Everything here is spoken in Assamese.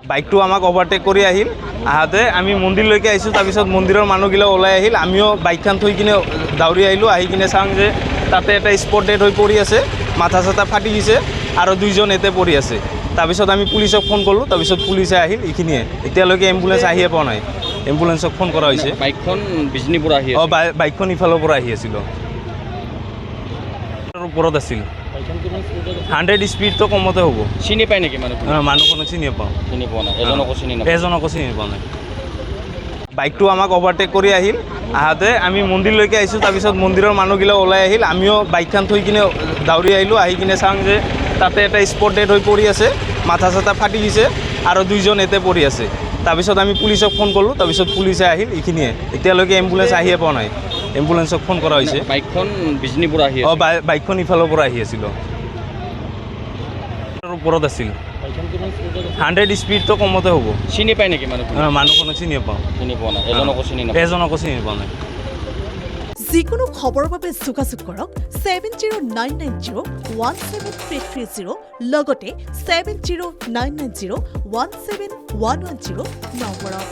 বাইকটো আমাক ওভাৰটেক কৰি আহিল আহাতে আমি মন্দিৰলৈকে আহিছোঁ তাৰপিছত মন্দিৰৰ মানুহগিলা ওলাই আহিল আমিও বাইকখন থৈ কিনে দাউৰি আহিলোঁ আহি কিনে চাওঁ যে তাতে এটা স্পট ডেড হৈ পৰি আছে মাথা চাথা ফাটি গৈছে আৰু দুইজন এতে পৰি আছে তাৰপিছত আমি পুলিচক ফোন কৰিলোঁ তাৰপিছত পুলিচে আহিল এইখিনিয়ে এতিয়ালৈকে এম্বুলেঞ্চ আহিয়ে পোৱা নাই এম্বুলেঞ্চক ফোন কৰা হৈছে বাইকখন বিজনীৰ পৰা আহি অঁ বাইকখন ইফালৰ পৰা আহি আছিল ওপৰত আছিল 100 স্পীডটো কমতে হ'ব চিনি পায় নেকি মানুহখনক চিনি পাওঁ চিনি পোৱা নাই এজনকো চিনি নাপায় এজনকো চিনি পোৱা নাই বাইকটো আমাক ওভাৰটেক কৰি আহিল আহাতে আমি মন্দিৰলৈকে আহিছোঁ তাৰপিছত মন্দিৰৰ মানুহগিলা ওলাই আহিল আমিও বাইকখন থৈ কিনে দাউৰি আহিলোঁ আহি কিনে চাওঁ যে তাতে এটা স্পট ডেড হৈ পৰি আছে মাথা চাথা ফাটি গৈছে আৰু দুইজন এতে পৰি আছে তাৰপিছত আমি পুলিচক ফোন কৰিলোঁ তাৰপিছত পুলিচে আহিল এইখিনিয়ে এতিয়ালৈকে এম্বুলেঞ্চ আহিয়ে পোৱা নাই এম্বুলেঞ্চক ফোন কৰা হৈছে বাইকখন বিজনীৰ পৰা আহি বাইকখন ইফালৰ পৰা আহি আছিল ওপৰত আছিল 100 স্পীডটো কমতে হ'ব চিনি পায় নেকি মানুহখনক চিনি পাওঁ চিনি পোৱা নাই এজনকো চিনি নাপায় এজনকো চিনি পোৱা নাই যিকোনো খবৰৰ বাবে যোগাযোগ কৰক 7099017330 লগতে 7099017110 নম্বৰত।